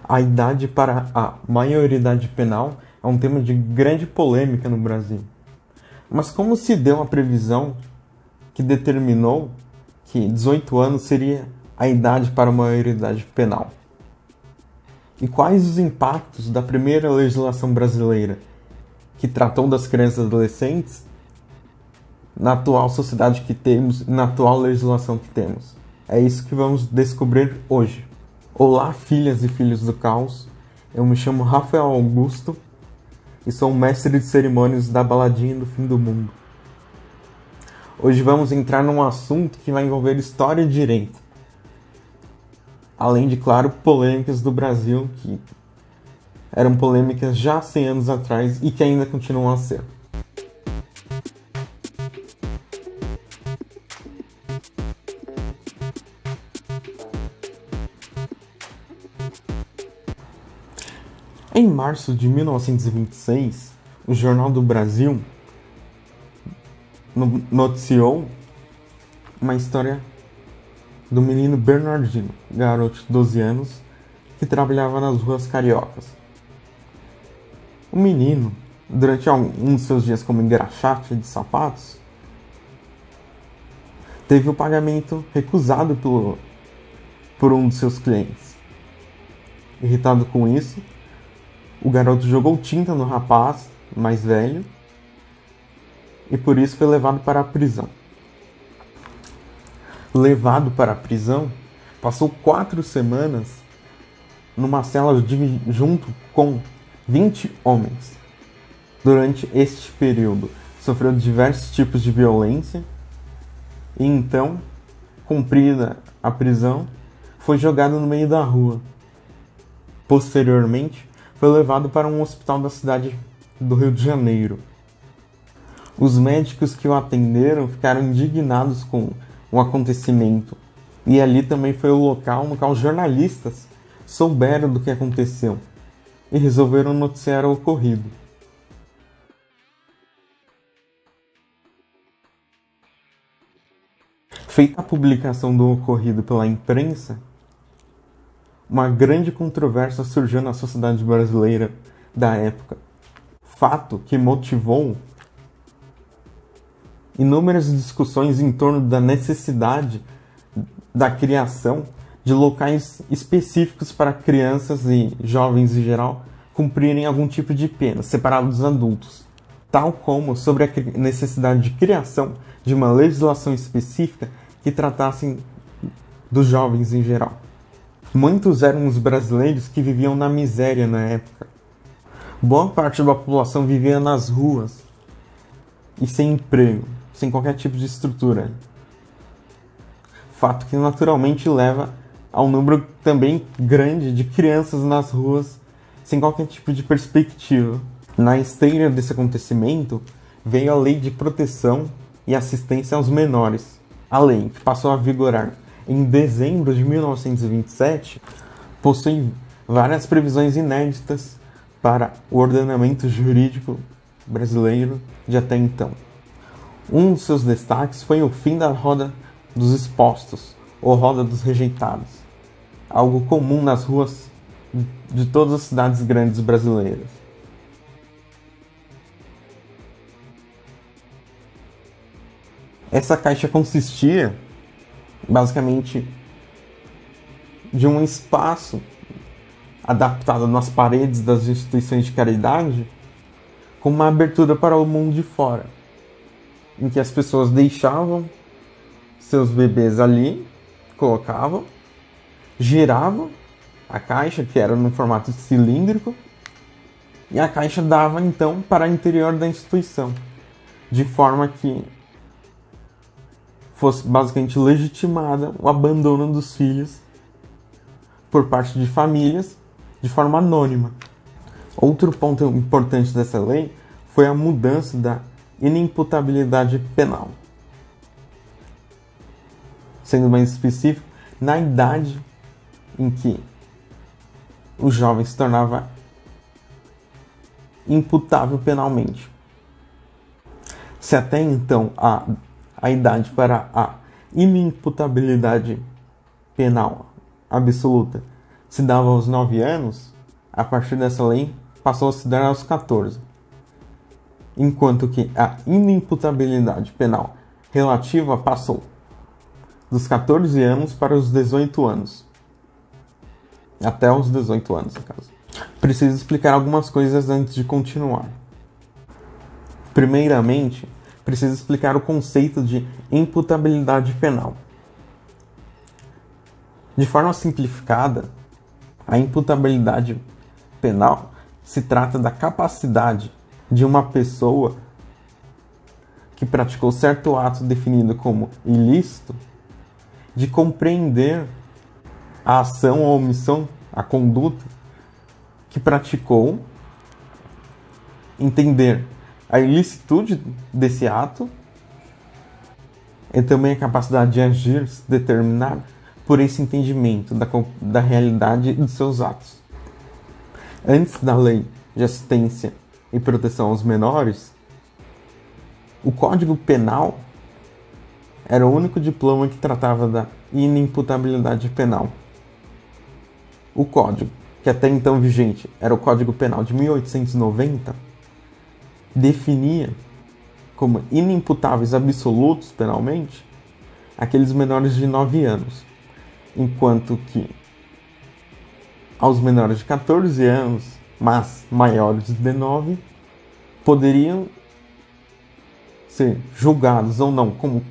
A idade para a maioridade penal é um tema de grande polêmica no Brasil. Mas como se deu a previsão que determinou que 18 anos seria a idade para a maioridade penal? E quais os impactos da primeira legislação brasileira que tratou das crianças e adolescentes na atual sociedade que temos, na atual legislação que temos? É isso que vamos descobrir hoje. Olá, filhas e filhos do caos. Eu me chamo Rafael Augusto e sou o mestre de cerimônias da baladinha do fim do mundo. Hoje vamos entrar num assunto que vai envolver história e direito. Além de, claro, polêmicas do Brasil, que eram polêmicas já há 100 anos atrás e que ainda continuam a ser. Em março de 1926, o Jornal do Brasil noticiou uma história do menino Bernardino, garoto de 12 anos, que trabalhava nas ruas cariocas. O menino, durante um de seus dias como engraxate de sapatos, teve o pagamento recusado por um de seus clientes. Irritado com isso, o garoto jogou tinta no rapaz mais velho e por isso foi levado para a prisão. Levado para a prisão, passou 4 semanas numa cela junto com 20 homens. Durante este período, sofreu diversos tipos de violência e então, cumprida a prisão, foi jogado no meio da rua. Posteriormente, foi levado para um hospital da cidade do Rio de Janeiro. Os médicos que o atenderam ficaram indignados com o acontecimento. E ali também foi o local no qual os jornalistas souberam do que aconteceu e resolveram noticiar o ocorrido. Feita a publicação do ocorrido pela imprensa, uma grande controvérsia surgiu na sociedade brasileira da época. Fato que motivou inúmeras discussões em torno da necessidade da criação de locais específicos para crianças e jovens em geral cumprirem algum tipo de pena, separados dos adultos, tal como sobre a necessidade de criação de uma legislação específica que tratasse dos jovens em geral. Muitos eram os brasileiros que viviam na miséria na época. Boa parte da população vivia nas ruas e sem emprego, sem qualquer tipo de estrutura. Fato que naturalmente leva a um número também grande de crianças nas ruas sem qualquer tipo de perspectiva. Na esteira desse acontecimento veio a Lei de Proteção e Assistência aos Menores. A lei, que passou a vigorar em dezembro de 1927, possui várias previsões inéditas para o ordenamento jurídico brasileiro de até então. Um dos seus destaques foi o fim da roda dos expostos, ou roda dos rejeitados, algo comum nas ruas de todas as cidades grandes brasileiras. Essa caixa consistia basicamente de um espaço adaptado nas paredes das instituições de caridade com uma abertura para o mundo de fora, em que as pessoas deixavam seus bebês ali, colocavam, giravam a caixa, que era no formato cilíndrico, e a caixa dava então para o interior da instituição, de forma que fosse basicamente legitimada o abandono dos filhos por parte de famílias de forma anônima. Outro ponto importante dessa lei foi a mudança da inimputabilidade penal. Sendo mais específico, na idade em que o jovem se tornava imputável penalmente. Se até então a idade para a inimputabilidade penal absoluta se dava aos 9 anos, a partir dessa lei passou a se dar aos 14. Enquanto que a inimputabilidade penal relativa passou dos 14 anos para os 18 anos. Até os 18 anos, no caso. Preciso explicar algumas coisas antes de continuar. Primeiramente, preciso explicar o conceito de imputabilidade penal. De forma simplificada, a imputabilidade penal se trata da capacidade de uma pessoa que praticou certo ato definido como ilícito de compreender a ação ou omissão, a conduta que praticou, entender a ilicitude desse ato e também a capacidade de agir, se determinar por esse entendimento da realidade de seus atos. Antes da Lei de Assistência e Proteção aos Menores, o Código Penal era o único diploma que tratava da inimputabilidade penal. O Código, que até então vigente era o Código Penal de 1890, definia como inimputáveis absolutos penalmente aqueles menores de 9 anos, enquanto que aos menores de 14 anos, mas maiores de 9, poderiam ser julgados ou não como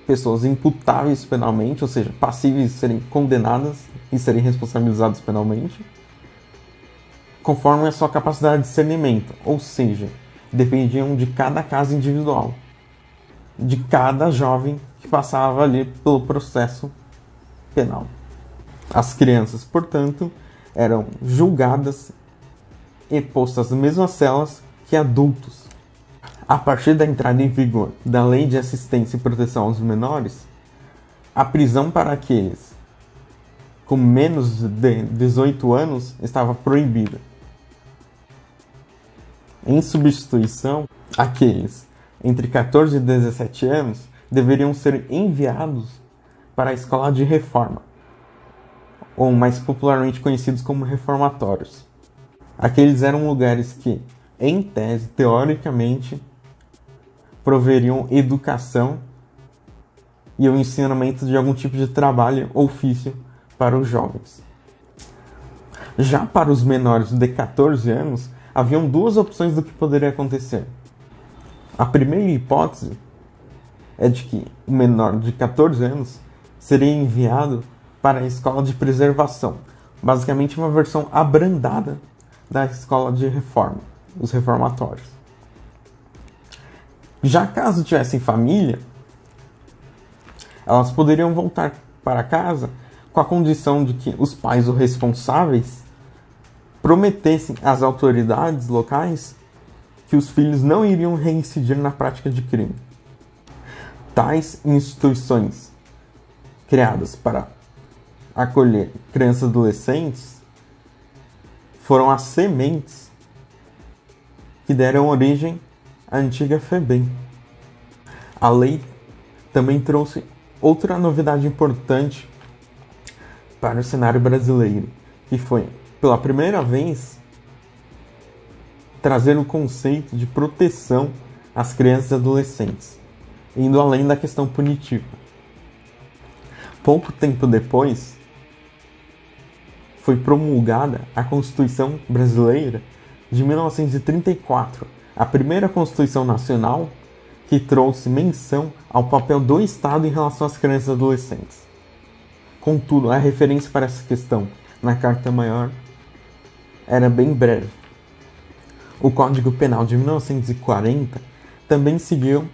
pessoas imputáveis penalmente, ou seja, passíveis de serem condenadas e serem responsabilizadas penalmente, conforme a sua capacidade de discernimento, ou seja, dependiam de cada caso individual, de cada jovem que passava ali pelo processo penal. As crianças, portanto, eram julgadas e postas nas mesmas celas que adultos. A partir da entrada em vigor da Lei de Assistência e Proteção aos Menores, a prisão para aqueles com menos de 18 anos estava proibida. Em substituição, aqueles entre 14 e 17 anos deveriam ser enviados para a escola de reforma, ou mais popularmente conhecidos como reformatórios. Aqueles eram lugares que, em tese, teoricamente, proveriam educação e o ensinamento de algum tipo de trabalho ou ofício para os jovens. Já para os menores de 14 anos, haviam duas opções do que poderia acontecer. A primeira hipótese é de que o menor de 14 anos seria enviado para a escola de preservação, basicamente uma versão abrandada da escola de reforma, os reformatórios. Já caso tivessem família, elas poderiam voltar para casa com a condição de que os pais ou responsáveis prometessem às autoridades locais que os filhos não iriam reincidir na prática de crime. Tais instituições, criadas para acolher crianças e adolescentes, foram as sementes que deram origem à antiga FEBEM. A lei também trouxe outra novidade importante para o cenário brasileiro, que foi, pela primeira vez, trazer o conceito de proteção às crianças e adolescentes, indo além da questão punitiva. Pouco tempo depois, foi promulgada a Constituição Brasileira de 1934, a primeira Constituição Nacional que trouxe menção ao papel do Estado em relação às crianças e adolescentes. Contudo, a referência para essa questão na Carta Maior era bem breve. O Código Penal de 1940 também seguiu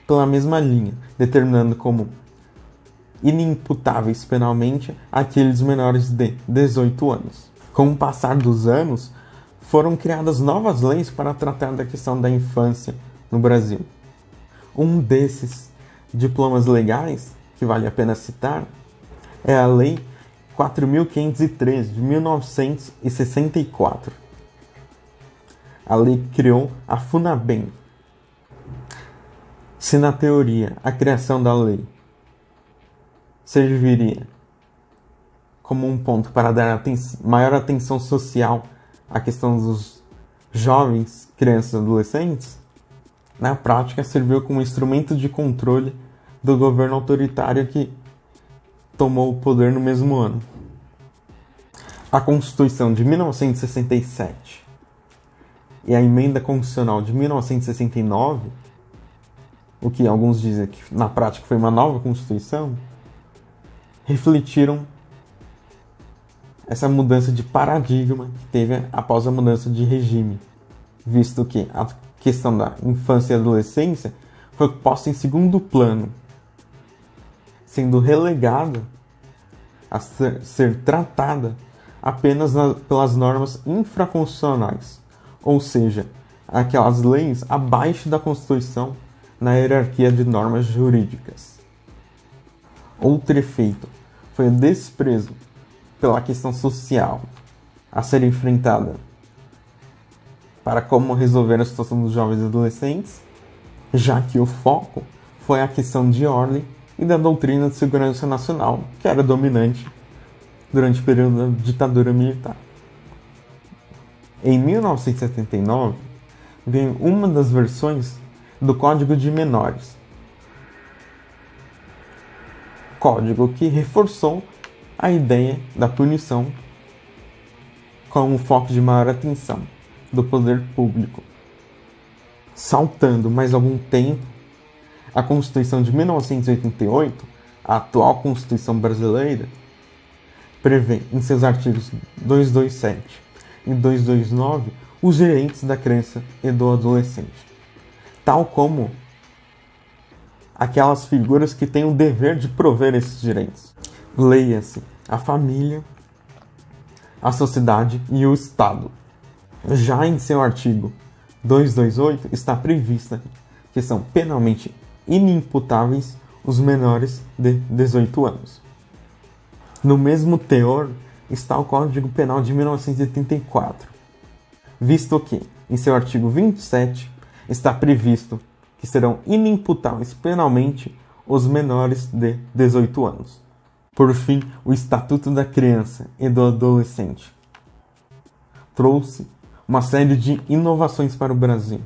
pela mesma linha, determinando como inimputáveis penalmente aqueles menores de 18 anos. Com o passar dos anos, foram criadas novas leis para tratar da questão da infância no Brasil. Um desses diplomas legais, que vale a pena citar, é a Lei 4.513, de 1964. A lei criou a FUNABEM. Se na teoria a criação da lei serviria como um ponto para dar maior atenção social à questão dos jovens, crianças e adolescentes, na prática serviu como instrumento de controle do governo autoritário que tomou o poder no mesmo ano. A Constituição de 1967 e a Emenda Constitucional de 1969, o que alguns dizem que na prática foi uma nova Constituição, refletiram essa mudança de paradigma que teve após a mudança de regime, visto que a questão da infância e adolescência foi posta em segundo plano, sendo relegada a ser tratada apenas pelas normas infraconstitucionais, ou seja, aquelas leis abaixo da Constituição na hierarquia de normas jurídicas. Outro efeito foi o desprezo pela questão social a ser enfrentada para como resolver a situação dos jovens e adolescentes, já que o foco foi a questão de ordem e da doutrina de segurança nacional, que era dominante durante o período da ditadura militar. Em 1979, veio uma das versões do Código de Menores, código que reforçou a ideia da punição como foco de maior atenção do poder público. Saltando mais algum tempo, a Constituição de 1988, a atual Constituição brasileira, prevê em seus artigos 227 e 229 os direitos da criança e do adolescente, tal como aquelas figuras que têm o dever de prover esses direitos. Leia-se a família, a sociedade e o Estado. Já em seu artigo 228 está prevista que são penalmente inimputáveis os menores de 18 anos. No mesmo teor está o Código Penal de 1984, visto que, em seu artigo 27, está previsto que serão inimputáveis penalmente os menores de 18 anos. Por fim, o Estatuto da Criança e do Adolescente trouxe uma série de inovações para o Brasil,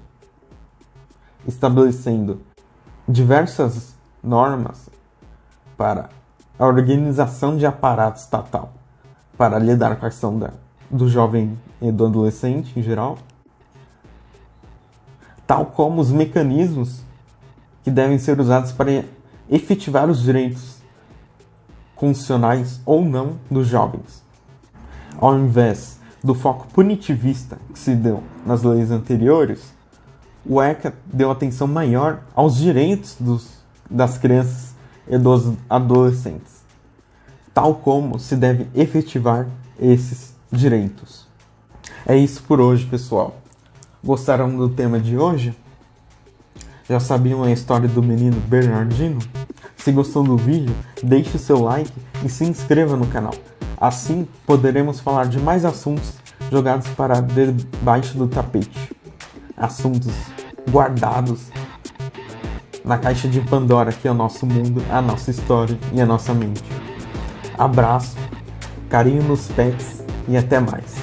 estabelecendo diversas normas para a organização de aparato estatal para lidar com a questão do jovem e do adolescente em geral, tal como os mecanismos que devem ser usados para efetivar os direitos constitucionais ou não dos jovens. Ao invés do foco punitivista que se deu nas leis anteriores, o ECA deu atenção maior aos direitos das crianças e dos adolescentes, tal como se deve efetivar esses direitos. É isso por hoje, pessoal. Gostaram do tema de hoje? Já sabiam a história do menino Bernardino? Se gostou do vídeo, deixe o seu like e se inscreva no canal. Assim, poderemos falar de mais assuntos jogados para debaixo do tapete. Assuntos guardados na caixa de Pandora, que é o nosso mundo, a nossa história e a nossa mente. Abraço, carinho nos pets e até mais.